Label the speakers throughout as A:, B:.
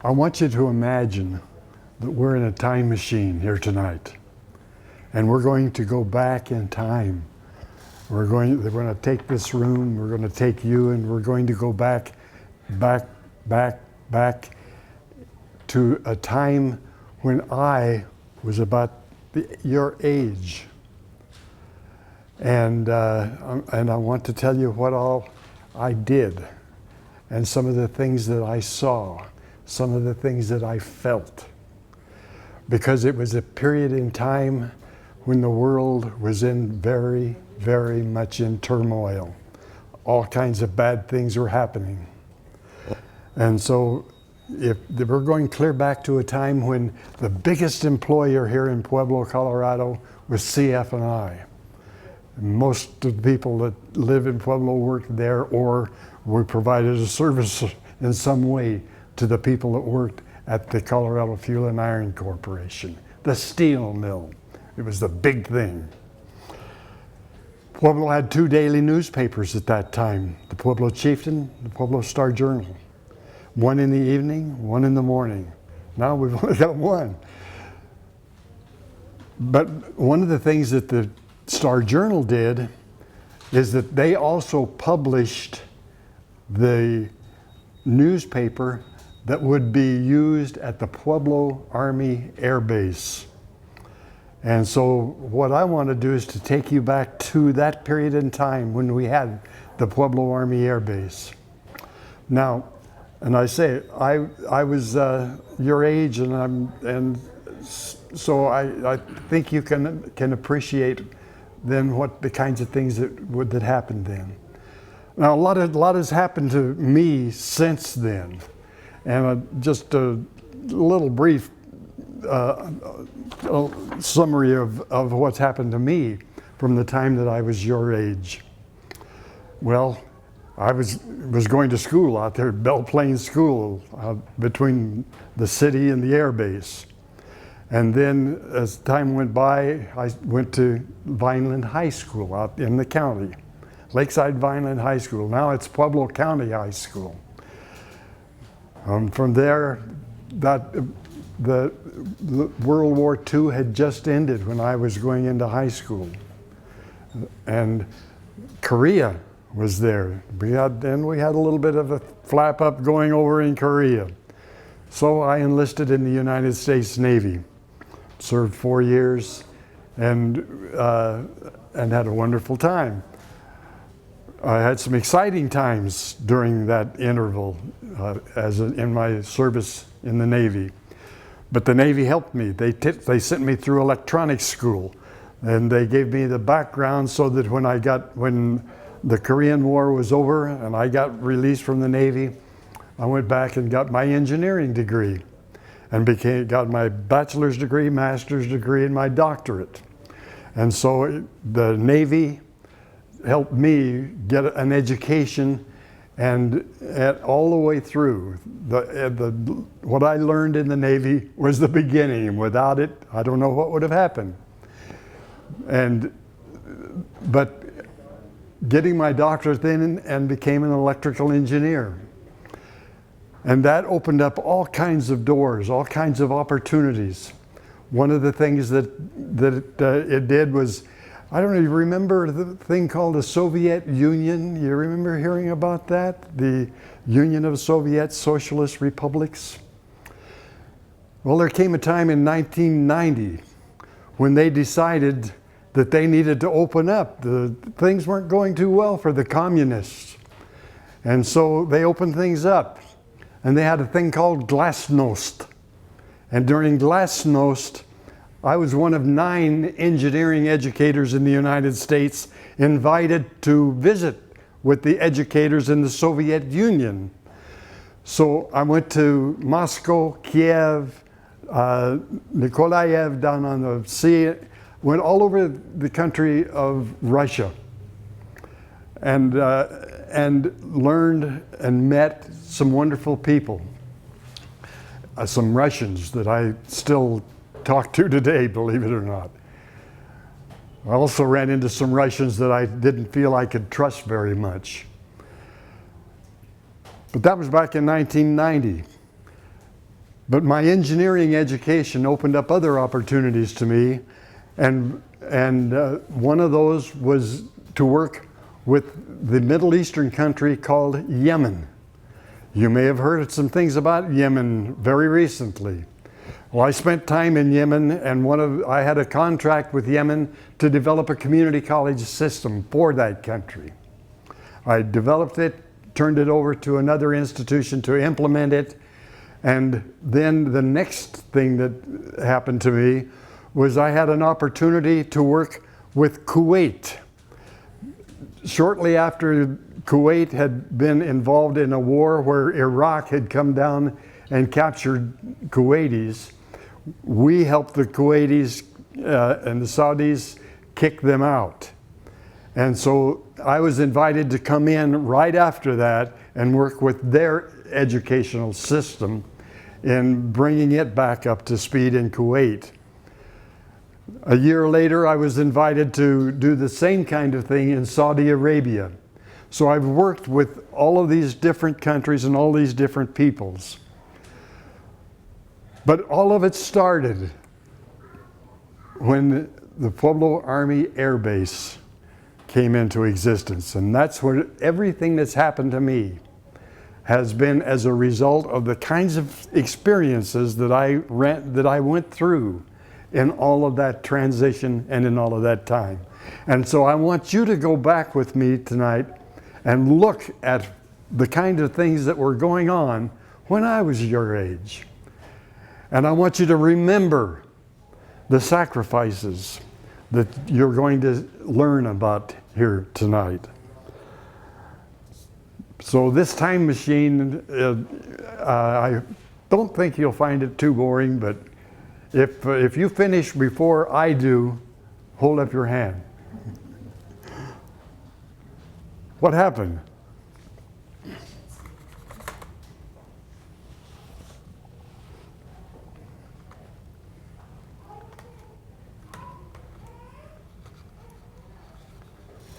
A: I want you to imagine that we're in a time machine here tonight, and we're going to go back in time. They're going to take this room, we're going to take you, and we're going to go back to a time when I was about your age. And I want to tell you what all I did, and some of the things that I saw, some of the things that I felt. Because it was a period in time when the world was in very, very much in turmoil. All kinds of bad things were happening. And so if we're going clear back to a time when the biggest employer here in Pueblo, Colorado was CF&I. Most of the people that live in Pueblo worked there, or we provided a service in some way to the people that worked at the Colorado Fuel and Iron Corporation, the steel mill. It was the big thing. Pueblo had 2 daily newspapers at that time, the Pueblo Chieftain, the Pueblo Star-Journal. One in the evening, one in the morning. Now we've only got one. But one of the things that the Star-Journal did is that they also published the newspaper that would be used at the Pueblo Army Air Base. And so what I want to do is to take you back to that period in time when we had the Pueblo Army Air Base. Now, and I say, I was your age, and so I think you can appreciate then what the kinds of things that happened then. Now, a lot has happened to me since then, and just a little brief summary of what's happened to me from the time that I was your age. Well, I was going to school out there at Belle Plaine School between the city and the air base. And then as time went by, I went to Vineland High School out in the county, Lakeside Vineland High School. Now it's Pueblo County High School. From there, the World War II had just ended when I was going into high school. And Korea was there. We had a little bit of a flap up going over in Korea. So I enlisted in the United States Navy, served 4 years, and had a wonderful time. I had some exciting times during that interval in my service in the Navy. But the Navy helped me. They sent me through electronics school, and they gave me the background so that when the Korean War was over and I got released from the Navy, I went back and got my engineering degree and got my bachelor's degree, master's degree, and my doctorate. And so the Navy helped me get an education, and all the way through, what I learned in the Navy was the beginning. Without it, I don't know what would have happened. But getting my doctorate then and became an electrical engineer. And that opened up all kinds of doors, all kinds of opportunities. One of the things that it did was, I don't know, you remember the thing called the Soviet Union? You remember hearing about that? The Union of Soviet Socialist Republics? Well, there came a time in 1990 when they decided that they needed to open up. Things weren't going too well for the communists. And so they opened things up. And they had a thing called Glasnost. And during Glasnost, I was one of 9 engineering educators in the United States invited to visit with the educators in the Soviet Union. So I went to Moscow, Kiev, Nikolaev down on the sea, went all over the country of Russia, and learned and met some wonderful people. Some Russians that I still talk to today, believe it or not. I also ran into some Russians that I didn't feel I could trust very much. But that was back in 1990. But my engineering education opened up other opportunities to me, and one of those was to work with the Middle Eastern country called Yemen. You may have heard some things about Yemen very recently. Well, I spent time in Yemen, and I had a contract with Yemen to develop a community college system for that country. I developed it, turned it over to another institution to implement it, and then the next thing that happened to me was I had an opportunity to work with Kuwait. Shortly after Kuwait had been involved in a war where Iraq had come down and captured Kuwaitis, we helped the Kuwaitis and the Saudis kick them out. And so I was invited to come in right after that and work with their educational system in bringing it back up to speed in Kuwait. A year later, I was invited to do the same kind of thing in Saudi Arabia. So I've worked with all of these different countries and all these different peoples. But all of it started when the Pueblo Army Air Base came into existence. And that's where everything that's happened to me has been as a result of the kinds of experiences that I went through in all of that transition and in all of that time. And so I want you to go back with me tonight and look at the kind of things that were going on when I was your age. And I want you to remember the sacrifices that you're going to learn about here tonight. So this time machine, I don't think you'll find it too boring, but if you finish before I do, hold up your hand. What happened?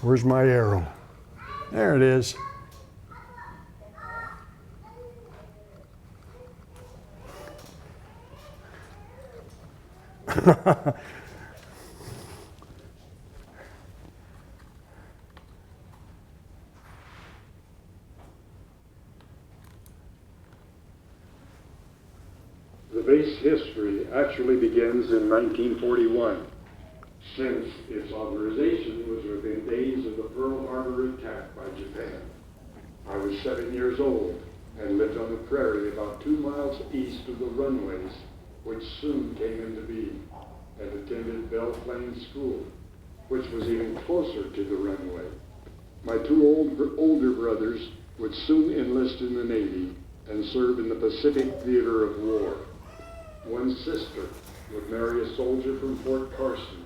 A: Where's my arrow? There it is.
B: The base history actually begins in 1941, since its authorization was within days of the Pearl Harbor attack by Japan. I was 7 years old and lived on the prairie about 2 miles east of the runways, which soon came into being, and attended Belle Plaine School, which was even closer to the runway. My two older brothers would soon enlist in the Navy and serve in the Pacific Theater of War. One sister would marry a soldier from Fort Carson.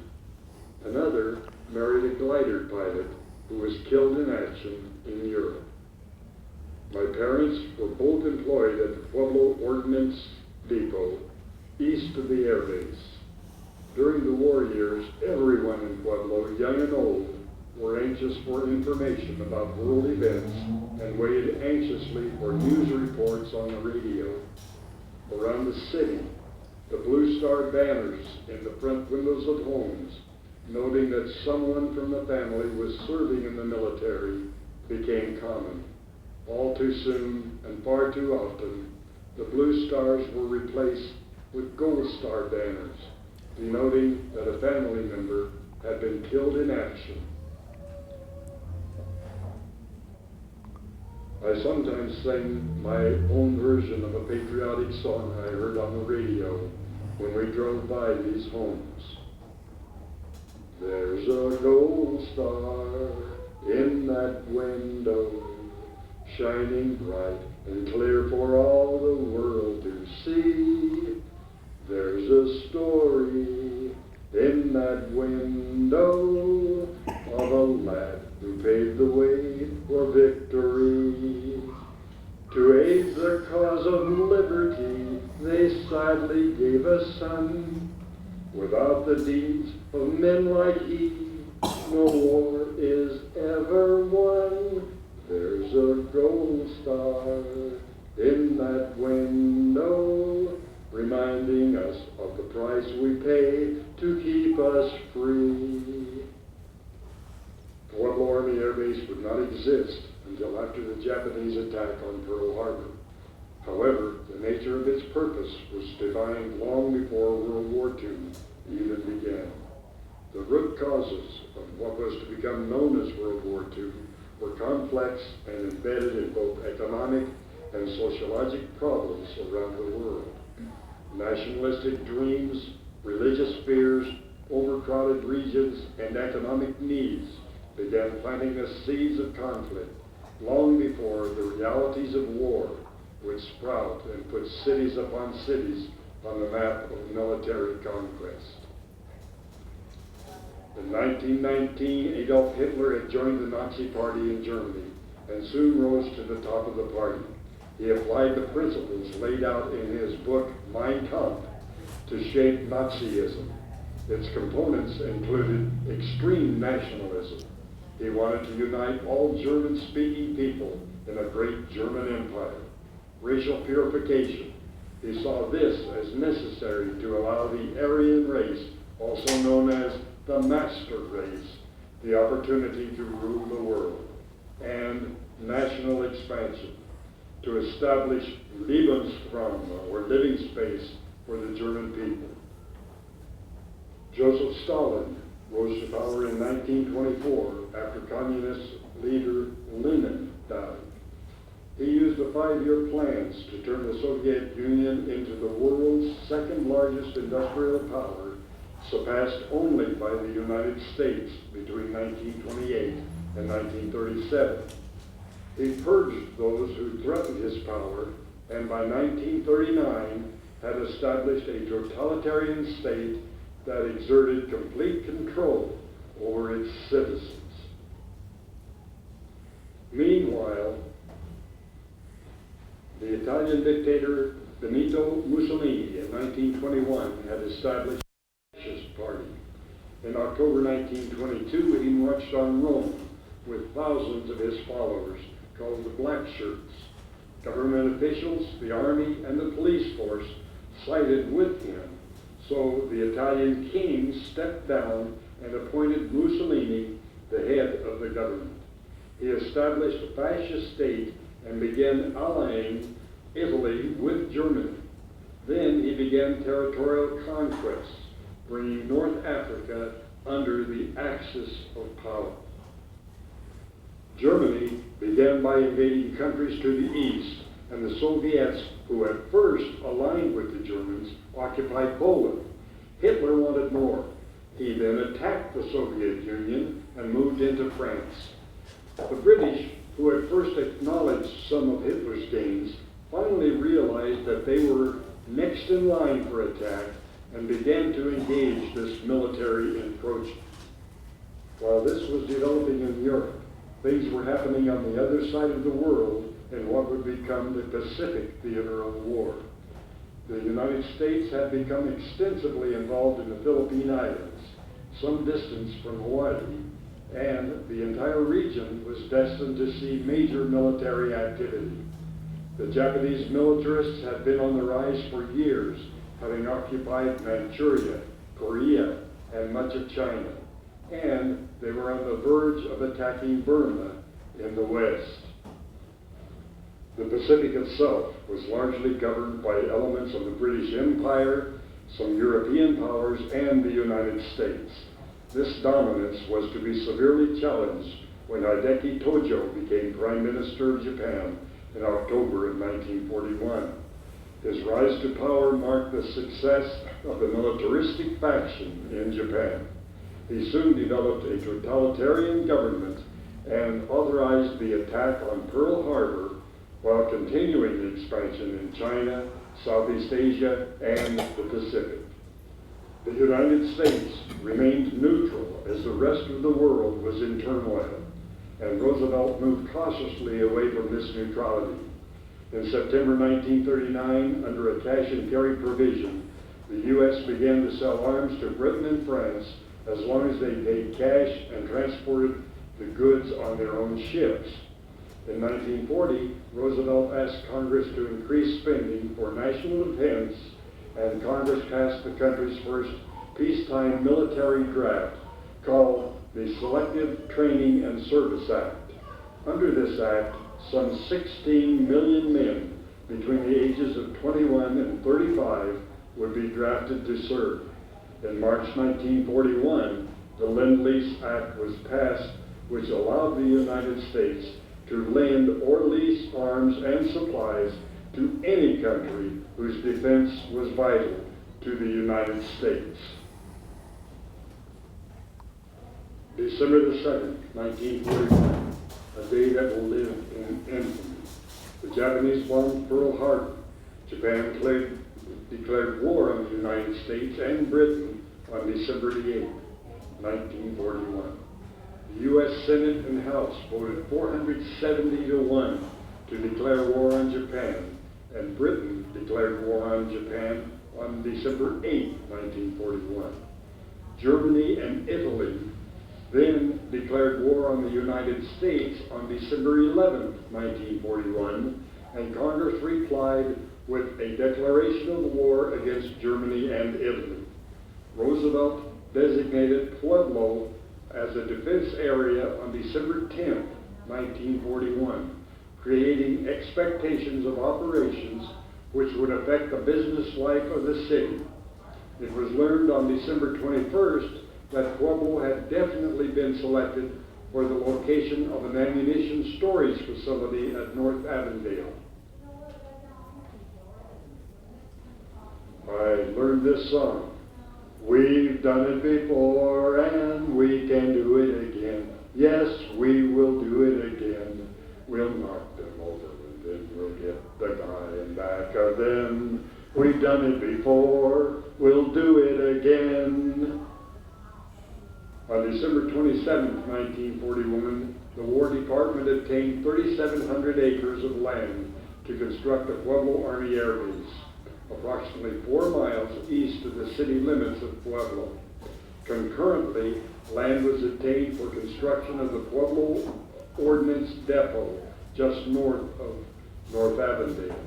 B: Another married a glider pilot who was killed in action in Europe. My parents were both employed at the Pueblo Ordnance Depot, east of the air base. During the war years, everyone in Pueblo, young and old, were anxious for information about world events and waited anxiously for news reports on the radio. Around the city, the Blue Star banners in the front windows of homes, noting that someone from the family was serving in the military, became common. All too soon and far too often, the Blue Stars were replaced with Gold Star banners, denoting that a family member had been killed in action. I sometimes sing my own version of a patriotic song I heard on the radio when we drove by these homes. There's a gold star in that window, shining bright and clear for all the world to see. There's a story in that window of a lad who paved the way for victory. To aid the cause of liberty, they sadly gave a son. Without the deeds of men like he, no war is ever won. There's a gold star in that window exist until after the Japanese attack on Pearl Harbor. However, the nature of its purpose was defined long before World War II even began. The root causes of what was to become known as World War II were complex and embedded in both economic and sociologic problems around the world. Nationalistic dreams, religious fears, overcrowded regions, and economic needs began planting the seeds of conflict long before the realities of war would sprout and put cities upon cities on the map of military conquest. In 1919, Adolf Hitler had joined the Nazi Party in Germany and soon rose to the top of the party. He applied the principles laid out in his book, Mein Kampf, to shape Nazism. Its components included extreme nationalism. He wanted to unite all German-speaking people in a great German empire. Racial purification. He saw this as necessary to allow the Aryan race, also known as the master race, the opportunity to rule the world. And national expansion, to establish Lebensraum, or living space, for the German people. Joseph Stalin rose to power in 1924 after communist leader Lenin died. He used the 5-year plans to turn the Soviet Union into the world's second largest industrial power, surpassed only by the United States between 1928 and 1937. He purged those who threatened his power, and by 1939 had established a totalitarian state that exerted complete control over its citizens. Meanwhile, the Italian dictator Benito Mussolini in 1921 had established the Fascist Party. In October 1922, he marched on Rome with thousands of his followers called the Black Shirts. Government officials, the army, and the police force sided with him, so the Italian king stepped down and appointed Mussolini the head of the government. He established a fascist state and began allying Italy with Germany. Then he began territorial conquests, bringing North Africa under the axis of power. Germany began by invading countries to the east, and the Soviets, who at first aligned with the Germans, occupied Poland. Hitler wanted more. He then attacked the Soviet Union and moved into France. The British, who at first acknowledged some of Hitler's gains, finally realized that they were next in line for attack and began to engage this military encroachment. While this was developing in Europe, things were happening on the other side of the world in what would become the Pacific theater of war. The United States had become extensively involved in the Philippine Islands, some distance from Hawaii, and the entire region was destined to see major military activity. The Japanese militarists had been on the rise for years, having occupied Manchuria, Korea, and much of China, and they were on the verge of attacking Burma in the west. The Pacific itself was largely governed by elements of the British Empire, some European powers, and the United States. This dominance was to be severely challenged when Hideki Tojo became Prime Minister of Japan in October of 1941. His rise to power marked the success of the militaristic faction in Japan. He soon developed a totalitarian government and authorized the attack on Pearl Harbor while continuing the expansion in China, Southeast Asia, and the Pacific. The United States remained neutral as the rest of the world was in turmoil, and Roosevelt moved cautiously away from this neutrality. In September 1939, under a cash and carry provision, the U.S. began to sell arms to Britain and France as long as they paid cash and transported the goods on their own ships. In 1940, Roosevelt asked Congress to increase spending for national defense, and Congress passed the country's first peacetime military draft called the Selective Training and Service Act. Under this act, some 16 million men between the ages of 21 and 35 would be drafted to serve. In March 1941, the Lend-Lease Act was passed, which allowed the United States to lend or lease arms and supplies to any country whose defense was vital to the United States. December the 7th, 1941, a day that will live in infamy. The Japanese bombed Pearl Harbor. Japan declared war on the United States and Britain on December the 8th, 1941. The U.S. Senate and House voted 470 to 1 to declare war on Japan, and Britain declared war on Japan on December 8, 1941. Germany and Italy then declared war on the United States on December 11, 1941, and Congress replied with a declaration of war against Germany and Italy. Roosevelt designated Pueblo as a defense area on December 10, 1941, creating expectations of operations which would affect the business life of the city. It was learned on December 21st that Pueblo had definitely been selected for the location of an ammunition storage facility at North Avondale. I learned this song. We've done it before and we can do it again. Yes, we will do it again. We'll knock them over and then we'll get the guy in back of them. We've done it before, we'll do it again. On December 27, 1941, the War Department obtained 3,700 acres of land to construct a Pueblo Army Air Base, approximately 4 miles east of the city limits of Pueblo. Concurrently, land was obtained for construction of the Pueblo Ordnance Depot, just north of North Avondale.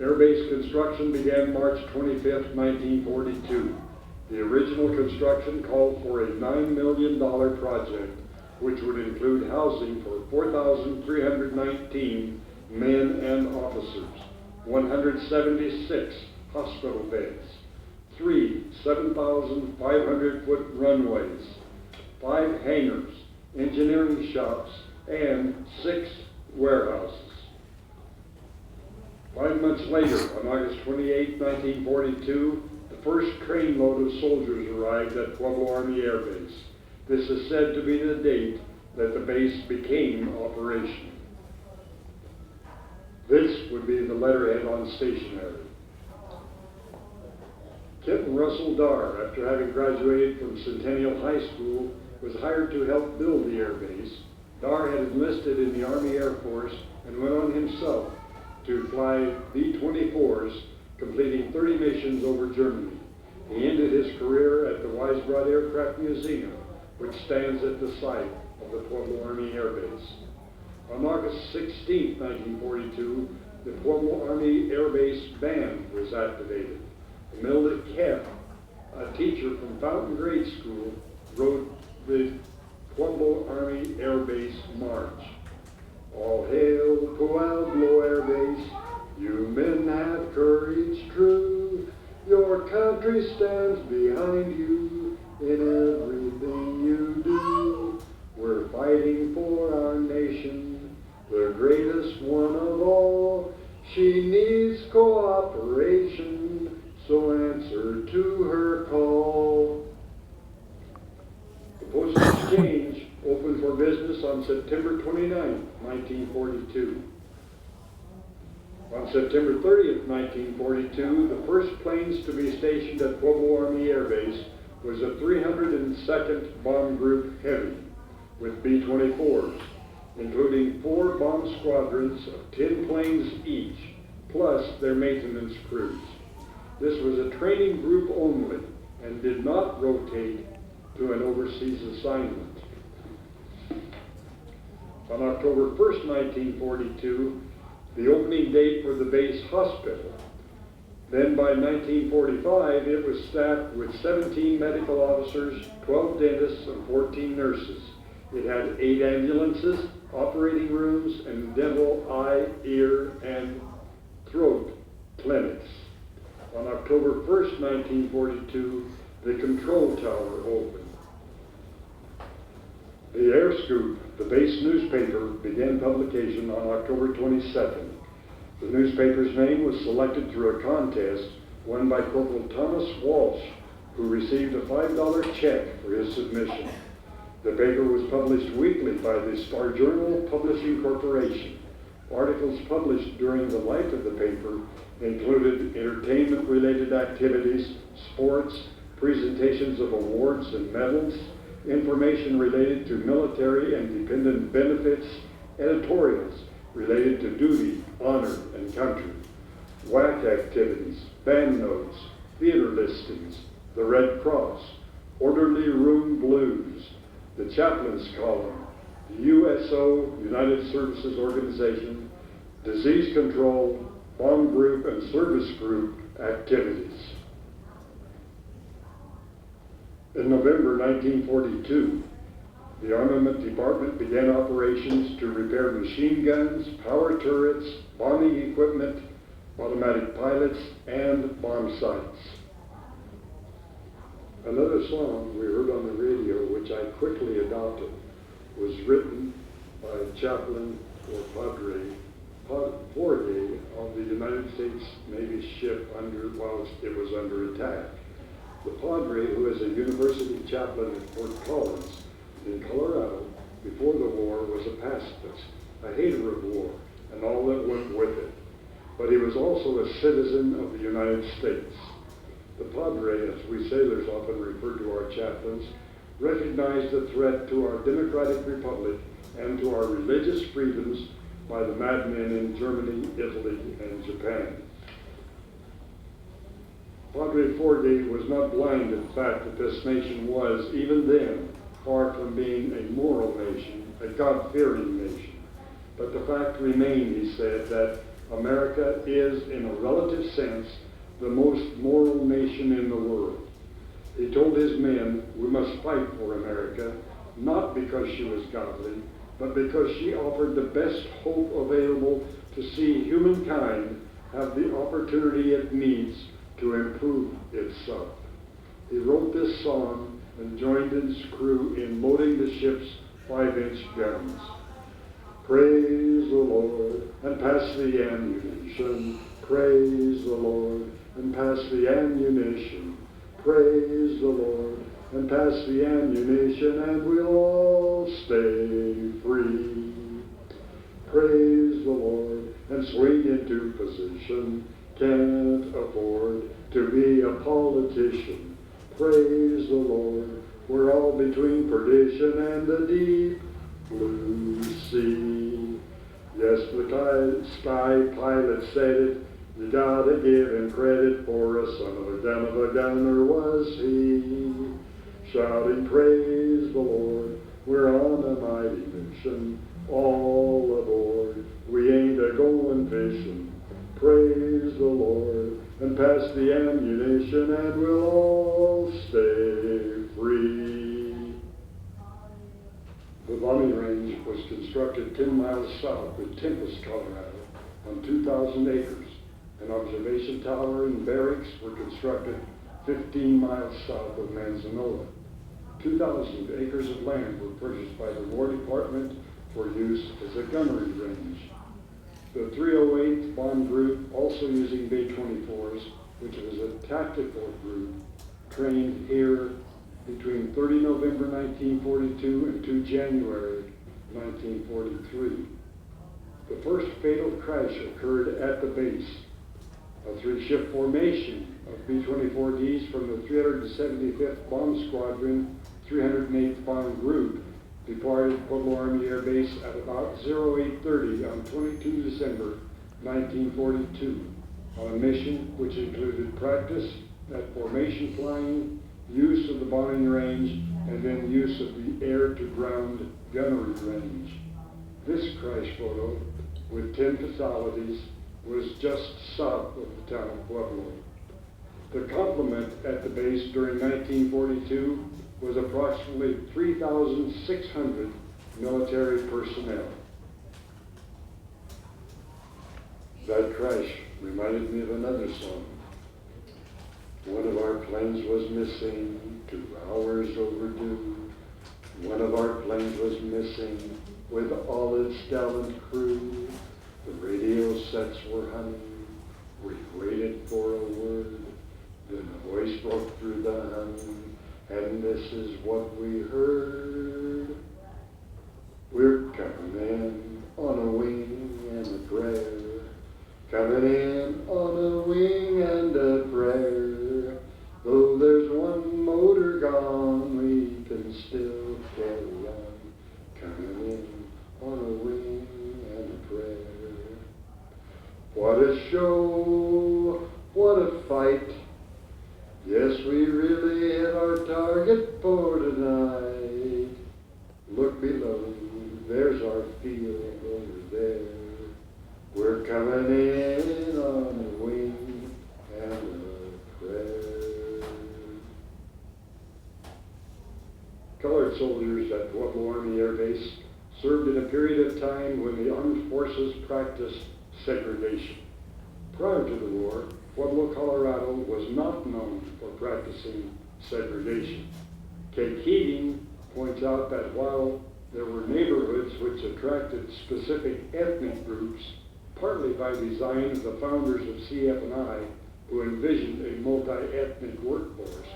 B: Air base construction began March 25, 1942. The original construction called for a $9 million project, which would include housing for 4,319 men and officers, 176 hospital beds, 3 7,500-foot runways, 5 hangars, engineering shops, and 6 warehouses. 5 months later, on August 28, 1942, the first trainload of soldiers arrived at Pueblo Army Air Base. This is said to be the date that the base became operational. This would be the letterhead on stationery. Kenton Russell Darr, after having graduated from Centennial High School, was hired to help build the air base. Darr had enlisted in the Army Air Force and went on himself to fly B-24s, completing 30 missions over Germany. He ended his career at the Weisbrod Aircraft Museum, which stands at the site of the Pueblo Army Air Base. On August 16, 1942, the Pueblo Army Air Base Band was activated. Imelda Kemp, a teacher from Fountain Grade School, wrote the Pueblo Army Air Base March. All hail Pueblo Air Base, you men have courage true. Your country stands behind you in everything you do. We're fighting for our nation, the greatest one of all. She needs cooperation, so answer to her call. The Post Exchange opened for business on September 29, 1942. On September 30, 1942, the first planes to be stationed at Pueblo Army Air Base was a 302nd Bomb Group Heavy with B-24s, including 4 bomb squadrons of 10 planes each, plus their maintenance crews. This was a training group only and did not rotate to an overseas assignment. On October 1st, 1942, the opening date for the base hospital. Then by 1945, it was staffed with 17 medical officers, 12 dentists, and 14 nurses. It had 8 ambulances, operating rooms, and dental, eye, ear, and throat clinics. On October 1st, 1942, the control tower opened. The Air Scoop, the base newspaper, began publication on October 22nd. The newspaper's name was selected through a contest won by Corporal Thomas Walsh, who received a $5 check for his submission. The paper was published weekly by the Star Journal Publishing Corporation. Articles published during the life of the paper included entertainment-related activities, sports, presentations of awards and medals, information related to military and dependent benefits, editorials related to duty, honor, and country, WAC activities, band notes, theater listings, the Red Cross, Orderly Room Blues, the Chaplain's Column, the USO, United Services Organization, disease control, bomb group and service group activities. In November 1942, the Armament Department began operations to repair machine guns, power turrets, bombing equipment, automatic pilots, and bomb sites. Another song we heard on the radio, which I quickly adopted, was written by Chaplain or Padre Forgay on the United States Navy ship whilst it was under attack. The Padre, who is a university chaplain at Fort Collins in Colorado before the war, was a pacifist, a hater of war, and all that went with it. But he was also a citizen of the United States. The Padre, as we sailors often refer to our chaplains, recognized the threat to our democratic republic and to our religious freedoms by the madmen in Germany, Italy, and Japan. Padre Forgay was not blind to the fact that this nation was, even then, far from being a moral nation, a God-fearing nation. But the fact remained, he said, that America is, in a relative sense, the most moral nation in the world. He told his men, we must fight for America, not because she was godly, but because she offered the best hope available to see humankind have the opportunity it needs to improve itself. He wrote this song and joined his crew in loading the ship's 5-inch guns. Praise the Lord, and pass the ammunition. Praise the Lord, and pass the ammunition. Praise the Lord, and pass the ammunition, and we'll all stay free. Praise the Lord, and swing into position. Can't afford to be a politician. Praise the Lord, we're all between perdition and the deep blue sea. Yes, the sky pilot said it, you gotta give him credit for a son of a gun of a gunner was he. Shouting, praise the Lord, we're on a mighty mission, all aboard, we ain't a-going fishing. Praise the Lord, and pass the ammunition, and we'll all stay free. The bombing range was constructed 10 miles south of Tempest, Colorado, on 2,000 acres. An observation tower and barracks were constructed 15 miles south of Manzanola. 2,000 acres of land were purchased by the War Department for use as a gunnery range. The 308th Bomb Group, also using B-24s, which was a tactical group, trained here between 30 November 1942 and 2 January 1943. The first fatal crash occurred at the base. A 3-ship formation of B-24Ds from the 375th Bomb Squadron, 308th Bomb Group, departed Pueblo Army Air Base at about 0830 on 22 December 1942 on a mission which included practice at formation flying, use of the bombing range, and then use of the air-to-ground gunnery range. This crash photo, with 10 fatalities, was just south of the town of Pueblo. The complement at the base during 1942 was approximately 3,600 military personnel. That crash reminded me of another song. One of our planes was missing, 2 hours overdue. One of our planes was missing with all its gallant crew. The radio sets were humming. We waited for a word. Then a voice broke through the hum, and this is what we heard. We're coming in on a wing and a prayer. Coming in on a wing and a prayer. Though there's one motor gone, we can still carry on. Coming in on a wing and a prayer. What a show, what a fight. Yes, we really hit our target for tonight. Look below, there's our field over there. We're coming in on a wing and a prayer. Colored soldiers at Pueblo Army Air Base served in a period of time when the armed forces practiced segregation. Prior to the war, Pueblo, Colorado was not known for practicing segregation. Kate Keating points out that while there were neighborhoods which attracted specific ethnic groups, partly by design of the founders of CF&I, who envisioned a multi-ethnic workforce,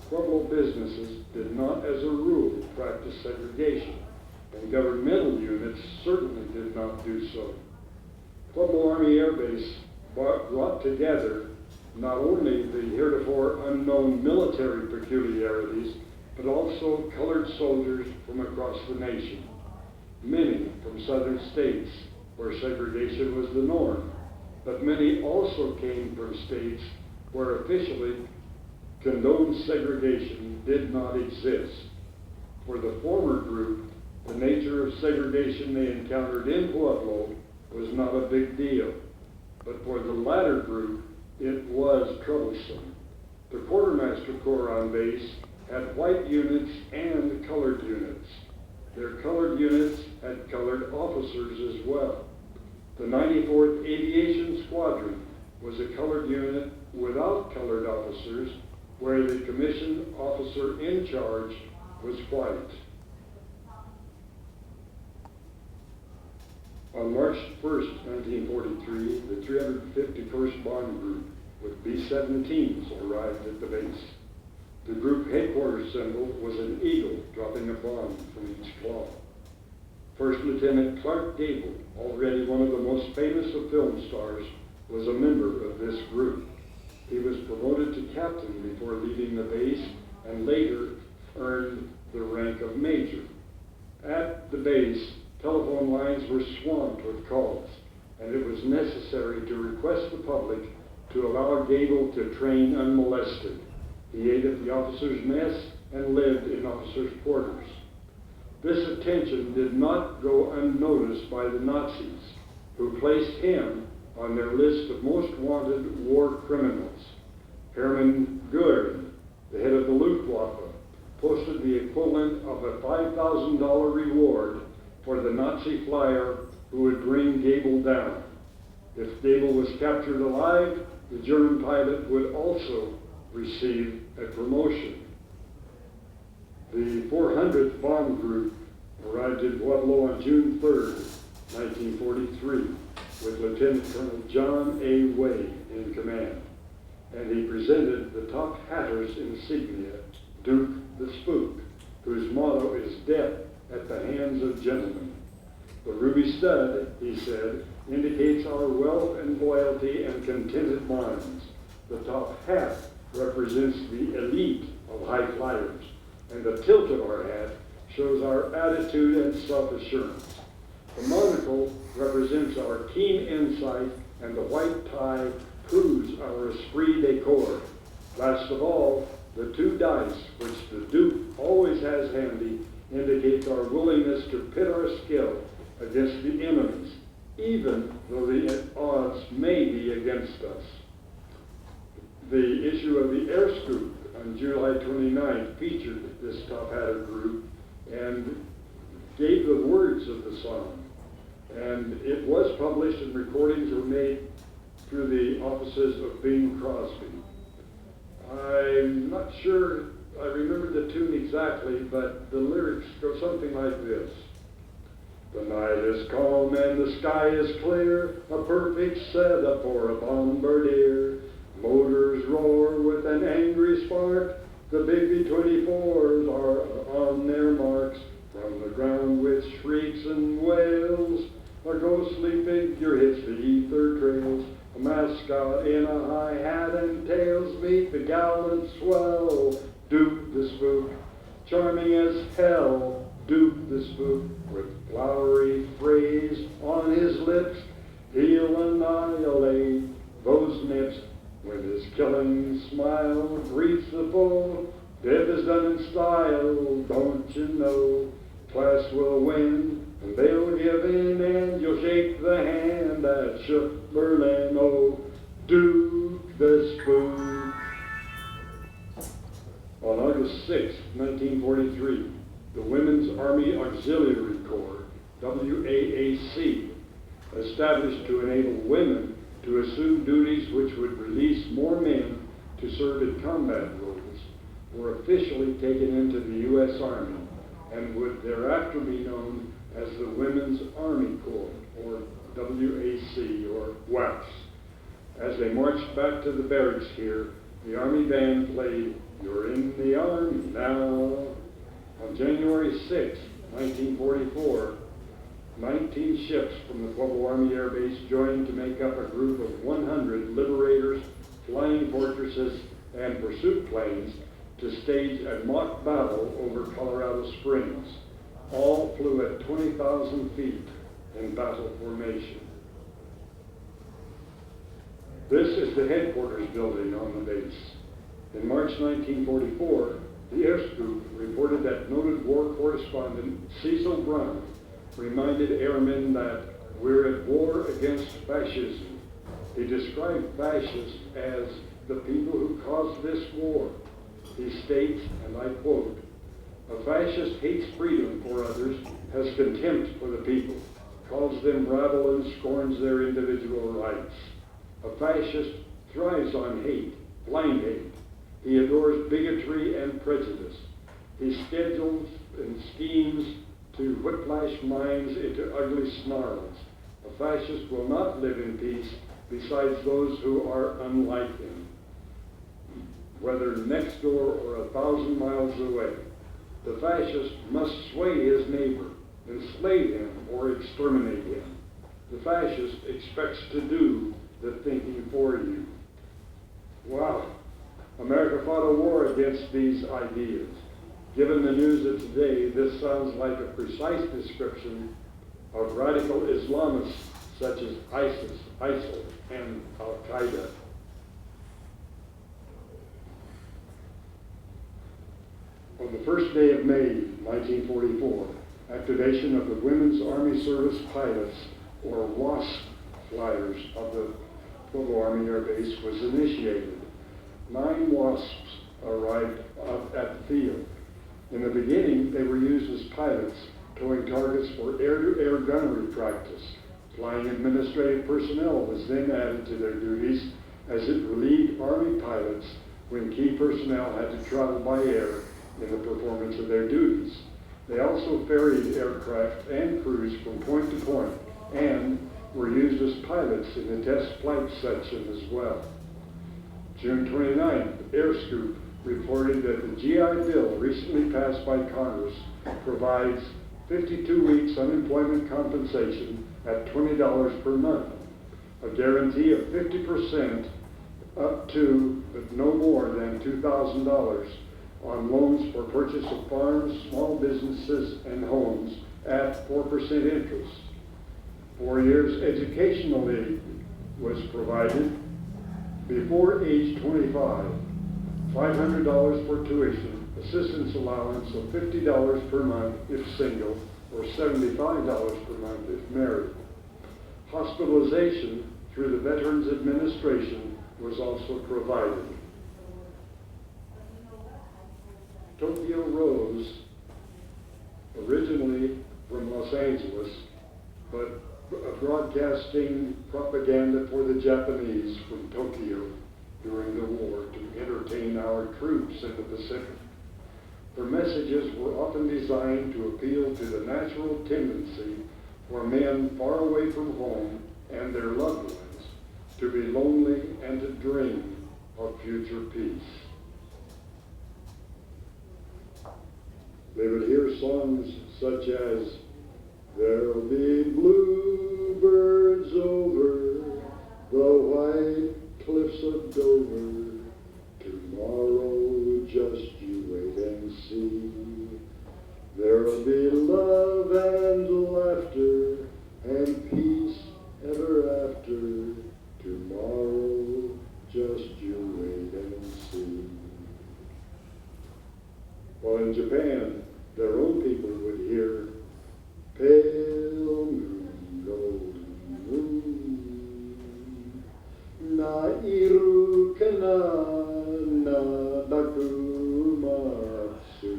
B: Pueblo businesses did not, as a rule, practice segregation, and governmental units certainly did not do so. Pueblo Army Air Base brought together not only the heretofore unknown military peculiarities, but also colored soldiers from across the nation, many from southern states where segregation was the norm, but many also came from states where officially condoned segregation did not exist. For the former group, the nature of segregation they encountered in Pueblo was not a big deal, but for the latter group, it was troublesome. The Quartermaster Corps on base had white units and colored units. Their colored units had colored officers as well. The 94th Aviation Squadron was a colored unit without colored officers, where the commissioned officer in charge was white. On March 1st, 1943, the 351st Bomb Group with B-17s arrived at the base. The group headquarters symbol was an eagle dropping a bomb from each claw. First Lieutenant Clark Gable, already one of the most famous of film stars, was a member of this group. He was promoted to captain before leaving the base and later earned the rank of major. At the base, telephone lines were swamped with calls, and it was necessary to request the public to allow Gable to train unmolested. He ate at the officers' mess and lived in officers' quarters. This attention did not go unnoticed by the Nazis, who placed him on their list of most wanted war criminals. Hermann Goering, the head of the Luftwaffe, posted the equivalent of a $5,000 reward for the Nazi flyer who would bring Gable down. If Gable was captured alive, the German pilot would also receive a promotion. The 400th Bomb Group arrived in Pueblo on June 3rd, 1943, with Lieutenant Colonel John A. Way in command, and he presented the top hatter's insignia, Duke the Spook, whose motto is death at the hands of gentlemen. The ruby stud, he said, indicates our wealth and loyalty and contented minds. The top hat represents the elite of high flyers, and the tilt of our hat shows our attitude and self-assurance. The monocle represents our keen insight, and the white tie proves our esprit de corps. Last of all, the two dice, which the Duke always has handy, indicates our willingness to pit our skill against the enemies, even though the odds may be against us. The issue of the Air Scoop on July 29th featured this top hatter group, and gave the words of the song. And it was published and recordings were made through the offices of Bing Crosby. I'm not sure I remember the tune exactly, but the lyrics go something like this. The night is calm and the sky is clear, a perfect setup for a bombardier. Motors roar with an angry spark, the big B-24s are on their marks. From the ground with shrieks and wails, a ghostly figure hits the ether trails. A mascot in a high hat and tails meet the gallant swell. Duke the spook, charming as hell. Duke the spook, with flowery phrase on his lips, he'll annihilate those nips. When his killing smile greets the foe, death is done in style, don't you know? Class will win, and they'll give in, and you'll shake the hand that shook Berlin. Oh, Duke the spook. On August 6, 1943, the Women's Army Auxiliary Corps, WAAC, established to enable women to assume duties which would release more men to serve in combat roles, were officially taken into the U.S. Army and would thereafter be known as the Women's Army Corps, or WAC, or WACS. As they marched back to the barracks here, the Army band played "You're in the Army Now." On January 6, 1944, 19 ships from the Pueblo Army Air Base joined to make up a group of 100 Liberators, Flying Fortresses, and pursuit planes to stage a mock battle over Colorado Springs. All flew at 20,000 feet in battle formation. This is the headquarters building on the base. In March 1944, the Air Scoop reported that noted war correspondent Cecil Brown reminded airmen that we're at war against fascism. He described fascists as the people who caused this war. He states, and I quote, "A fascist hates freedom for others, has contempt for the people, calls them rabble and scorns their individual rights. A fascist thrives on hate, blind hate. He adores bigotry and prejudice. He schedules and schemes to whiplash minds into ugly snarls. A fascist will not live in peace besides those who are unlike him, whether next door or 1,000 miles away. The fascist must sway his neighbor, enslave him, or exterminate him. The fascist expects to do the thinking for you." Wow. America fought a war against these ideas. Given the news of today, this sounds like a precise description of radical Islamists such as ISIS, ISIL, and Al-Qaeda. On the first day of May, 1944, activation of the Women's Army Service Pilots, or WASP flyers of the Pueblo Army Air Base was initiated. 9 WASPs arrived at the field. In the beginning, they were used as pilots, towing targets for air-to-air gunnery practice. Flying administrative personnel was then added to their duties as it relieved Army pilots when key personnel had to travel by air in the performance of their duties. They also ferried aircraft and crews from point to point and were used as pilots in the test flight section as well. June 29th, Air Scoop reported that the GI Bill recently passed by Congress provides 52 weeks unemployment compensation at $20 per month, a guarantee of 50% up to, but no more than $2,000 on loans for purchase of farms, small businesses, and homes at 4% interest. 4 years educational aid was provided before age 25, $500 for tuition, assistance allowance of $50 per month if single, or $75 per month if married. Hospitalization through the Veterans Administration was also provided. Tokyo Rose originally Los Angeles, but broadcasting propaganda for the Japanese from Tokyo during the war to entertain our troops in the Pacific. Their messages were often designed to appeal to the natural tendency for men far away from home and their loved ones to be lonely and to dream of future peace. They would hear songs such as, "There'll be bluebirds over the white cliffs of Dover. Tomorrow just you wait and see. There'll be love and laughter and peace ever after. Tomorrow just you wait and see." While in Japan, their own people would hear, "Pale moon, golden moon, na iru kana na bakumatsu.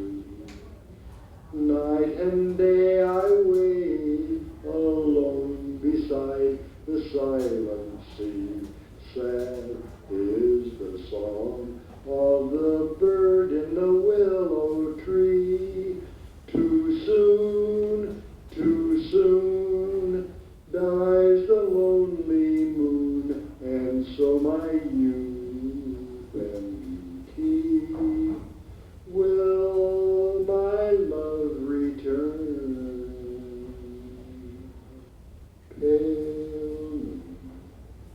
B: Night and day I wait alone beside the silent sea. Sad is the song of the bird in the willow tree. Too soon dies the lonely moon, and so my youth and beauty. Will my love return? Pale moon,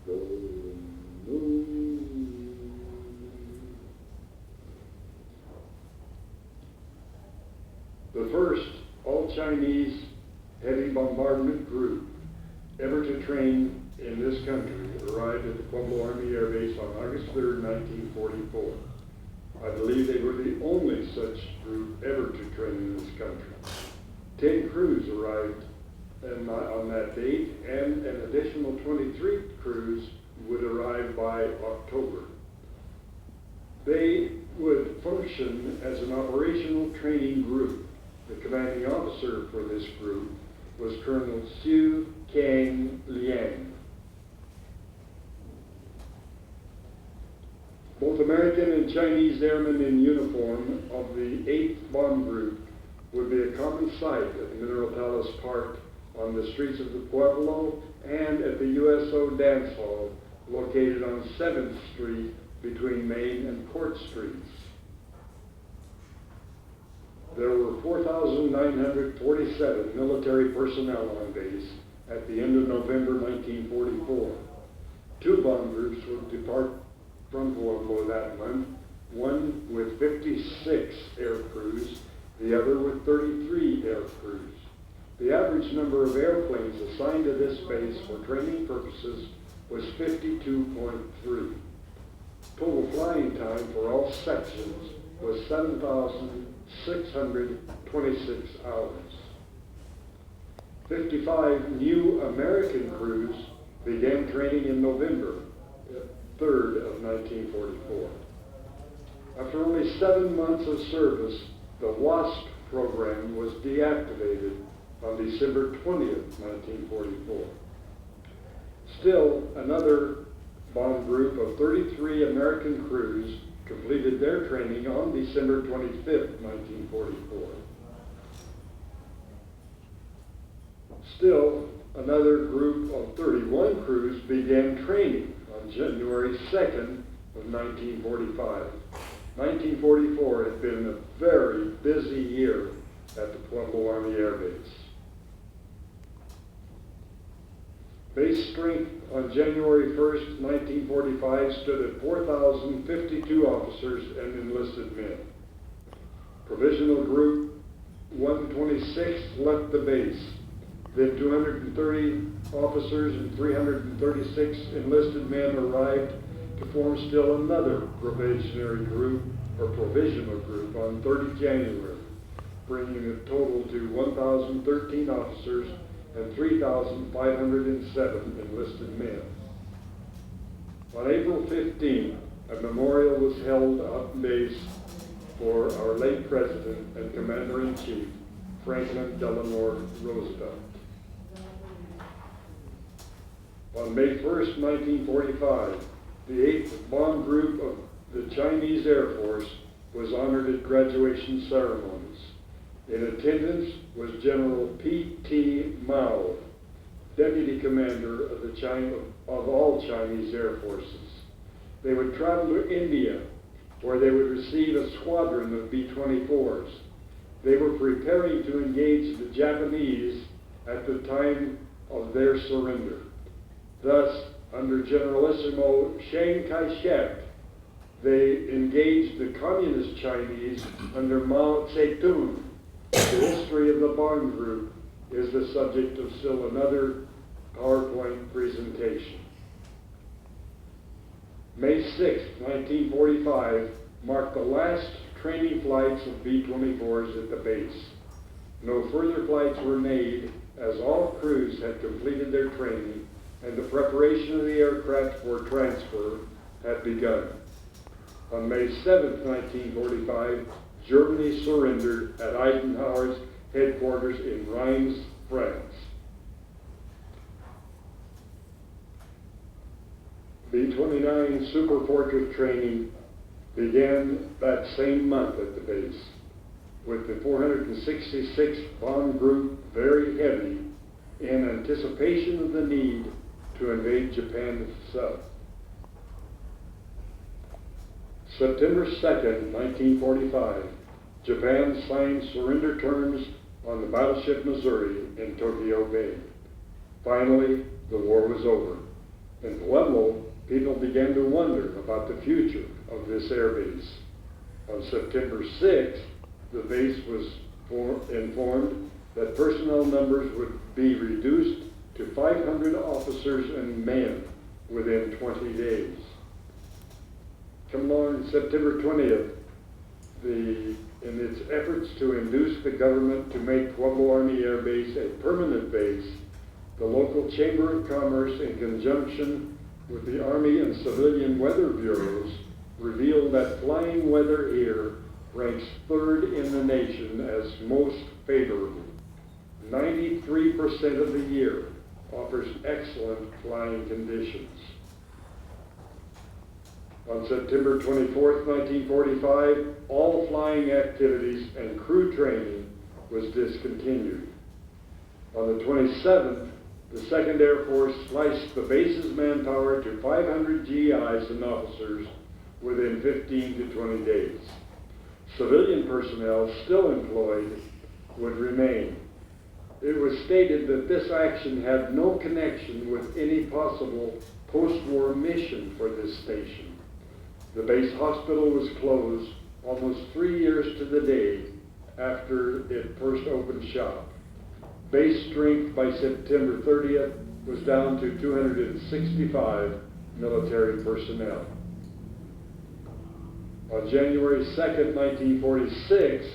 B: golden moon." The first all-Chinese heavy bombardment group ever to train in this country arrived at the Pueblo Army Air Base on August 3rd, 1944. I believe they were the only such group ever to train in this country. 10 crews arrived on that date, and an additional 23 crews would arrive by October. They would function as an operational training group. The commanding officer for this group was Colonel Xu Kang Liang. Both American and Chinese airmen in uniform of the 8th Bomb Group would be a common sight at Mineral Palace Park on the streets of the Pueblo and at the USO Dance Hall located on 7th Street between Main and Court Streets. There were 4,947 military personnel on base at the end of November 1944. 2 bomb groups would depart from Pueblo that month, one with 56 air crews, the other with 33 air crews. The average number of airplanes assigned to this base for training purposes was 52.3. Total flying time for all sections was 7,626 hours. 55 new American crews began training in November 3rd of 1944. After only 7 months of service, the WASP program was deactivated on December 20th, 1944. Still, another bomb group of 33 American crews completed their training on December 25th, 1944. Still, another group of 31 crews began training on January 2nd of 1945. 1944 had been a very busy year at the Pueblo Army Air Base. Base strength on January 1st, 1945 stood at 4,052 officers and enlisted men. Provisional Group 126 left the base. Then 230 officers and 336 enlisted men arrived to form still another probationary group, or provisional group, on 30 January, bringing the total to 1,013 officers and 3,507 enlisted men. On April 15th, a memorial was held up base for our late President and Commander-in-Chief, Franklin Delano Roosevelt. On May 1st, 1945, the 8th Bomb Group of the Chinese Air Force was honored at graduation ceremonies. In attendance was General P.T. Mao, Deputy Commander of all Chinese Air Forces. They would travel to India, where they would receive a squadron of B-24s. They were preparing to engage the Japanese at the time of their surrender. Thus, under Generalissimo Chiang Kai-shek, they engaged the Communist Chinese under Mao Zedong. The history of the Bomb Group is the subject of still another PowerPoint presentation. May 6, 1945 marked the last training flights of B-24s at the base. No further flights were made as all crews had completed their training and the preparation of the aircraft for transfer had begun. On May 7, 1945, Germany surrendered at Eisenhower's headquarters in Reims, France. B-29 Super Fortress training began that same month at the base, with the 466th Bomb Group very heavy in anticipation of the need to invade Japan itself. September 2nd, 1945, Japan signed surrender terms on the battleship Missouri in Tokyo Bay. Finally, the war was over. In Pueblo, people began to wonder about the future of this air base. On September 6th, the base was informed that personnel numbers would be reduced to 500 officers and men within 20 days. Come on September 20th, in its efforts to induce the government to make Pueblo Army Air Base a permanent base, the local Chamber of Commerce, in conjunction with the Army and civilian weather bureaus, revealed that flying weather here ranks third in the nation as most favorable. 93% of the year offers excellent flying conditions. On September 24th, 1945, all flying activities and crew training was discontinued. On the 27th, the 2nd Air Force sliced the base's manpower to 500 GIs and officers within 15 to 20 days. Civilian personnel still employed would remain. It was stated that this action had no connection with any possible post-war mission for this station. The base hospital was closed almost 3 years to the day after it first opened shop. Base strength by September 30th was down to 265 military personnel. On January 2nd, 1946,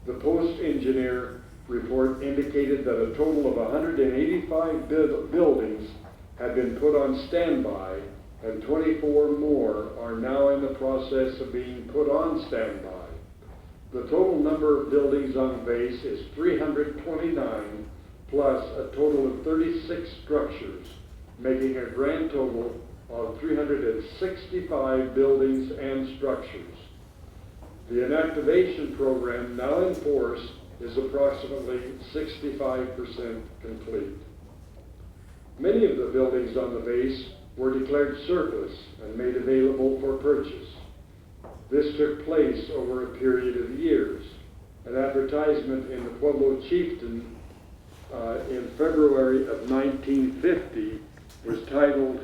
B: the post engineer report indicated that a total of 185 buildings had been put on standby, and 24 more are now in the process of being put on standby. The total number of buildings on base is 329, plus a total of 36 structures, making a grand total of 365 buildings and structures. The inactivation program now in force is approximately 65% complete. Many of the buildings on the base were declared surplus and made available for purchase. This took place over a period of years. An advertisement in the Pueblo Chieftain in February of 1950 was titled,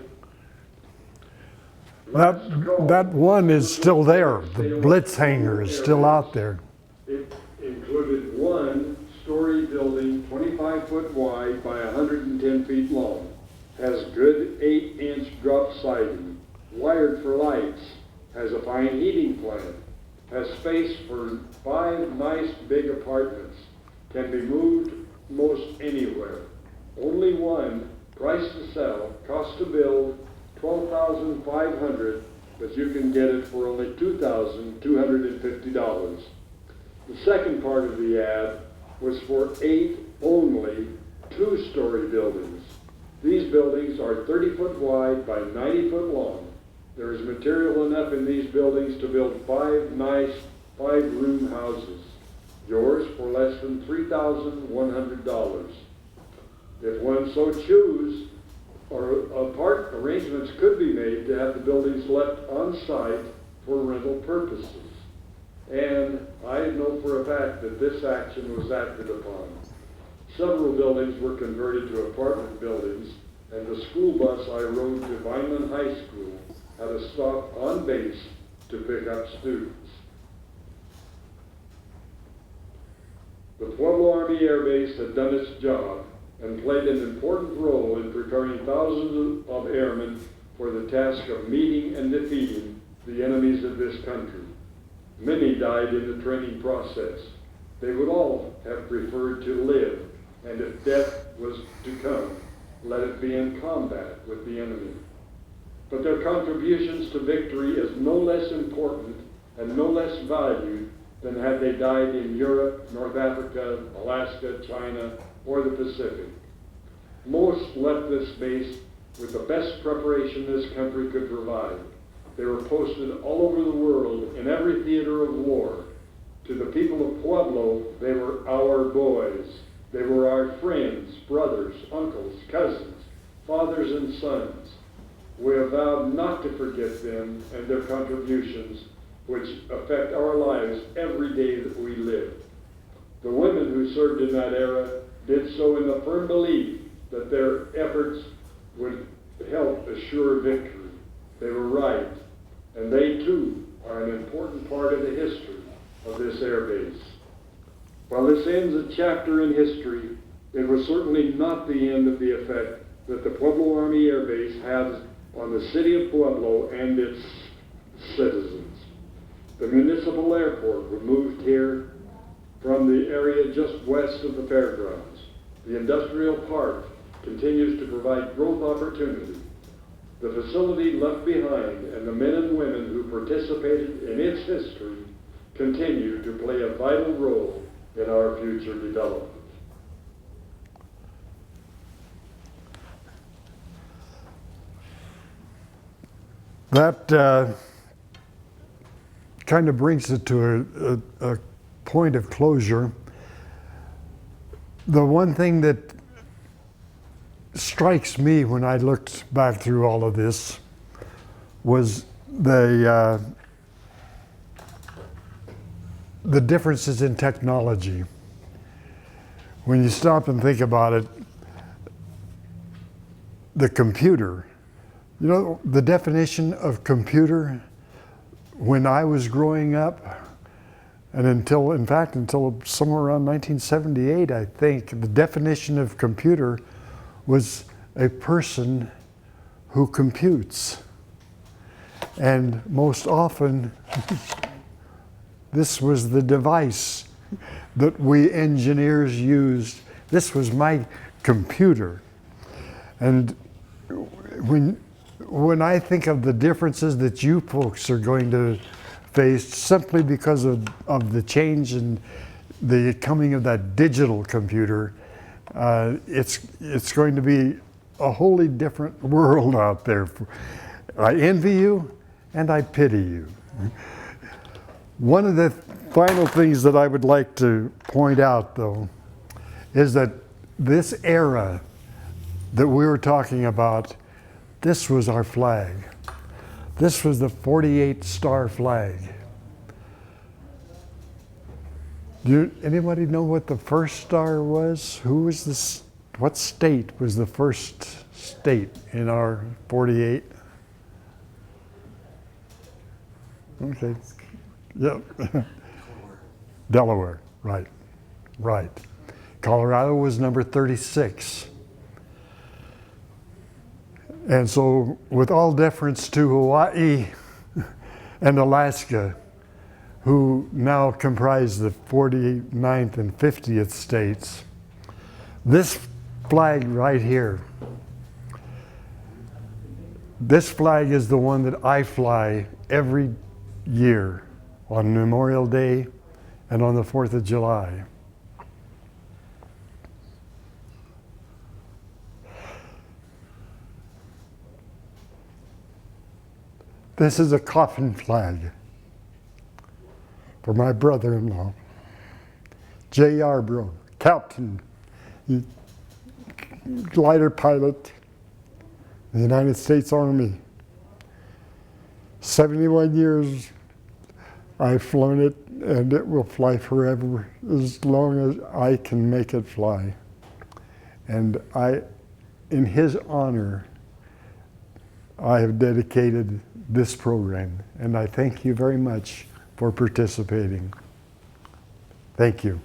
A: That one is still there. The Blitz hangar is still out there.
B: It included one-story building, 25 foot wide by 110 feet long, has good 8-inch drop siding, wired for lights, has a fine heating plant, has space for 5 nice big apartments, can be moved most anywhere. Only one, price to sell, cost to build, $12,500, but you can get it for only $2,250. The second part of the ad was for 8 only 2-story buildings. These buildings are 30 foot wide by 90 foot long. There is material enough in these buildings to build 5 nice 5-room houses. Yours for less than $3,100. If one so choose, arrangements could be made to have the buildings left on site for rental purposes. And I know for a fact that this action was acted upon. Several buildings were converted to apartment buildings, and the school bus I rode to Vineland High School had a stop on base to pick up students. The Pueblo Army Air Base had done its job and played an important role in preparing thousands of airmen for the task of meeting and defeating the enemies of this country. Many died in the training process. They would all have preferred to live, and if death was to come, let it be in combat with the enemy. But their contributions to victory is no less important and no less valued than had they died in Europe, North Africa, Alaska, China, or the Pacific. Most left this base with the best preparation this country could provide. They were posted all over the world in every theater of war. To the people of Pueblo, they were our boys. They were our friends, brothers, uncles, cousins, fathers, and sons. We have vowed not to forget them and their contributions, which affect our lives every day that we live. The women who served in that era did so in the firm belief that their efforts would help assure victory. They were right, and they too are an important part of the history of this air base. While this ends a chapter in history, it was certainly not the end of the effect that the Pueblo Army Air Base has on the city of Pueblo and its citizens. The municipal airport was moved here from the area just west of the fairgrounds. The industrial park continues to provide growth opportunity. The facility left behind and the men and women who participated in its history continue to play a vital role in our future development.
A: That kind of brings it to a point of closure. The one thing that strikes me when I looked back through all of this was the differences in technology. When you stop and think about it, the computer, you know, the definition of computer when I was growing up, and until somewhere around 1978, I think, the definition of computer was a person who computes. And most often, this was the device that we engineers used. This was my computer. And when I think of the differences that you folks are going to face simply because of the change in the coming of that digital computer, it's going to be a wholly different world out there. I envy you and I pity you. One of the final things that I would like to point out, though, is that this era that we were talking about, this was our flag. This was the 48-star flag. Anybody know what the first star was? What state was the first state in our 48? Okay. Yep. Delaware, right. Colorado was number 36. And so, with all deference to Hawaii and Alaska, who now comprise the 49th and 50th states, this flag right here, this flag is the one that I fly every year on Memorial Day and on the 4th of July. This is a coffin flag for my brother-in-law, J. Yarbrough, Captain, glider pilot, in the United States Army. 71 years I've flown it, and it will fly forever as long as I can make it fly. And in his honor, I have dedicated this program, and I thank you very much for participating. Thank you.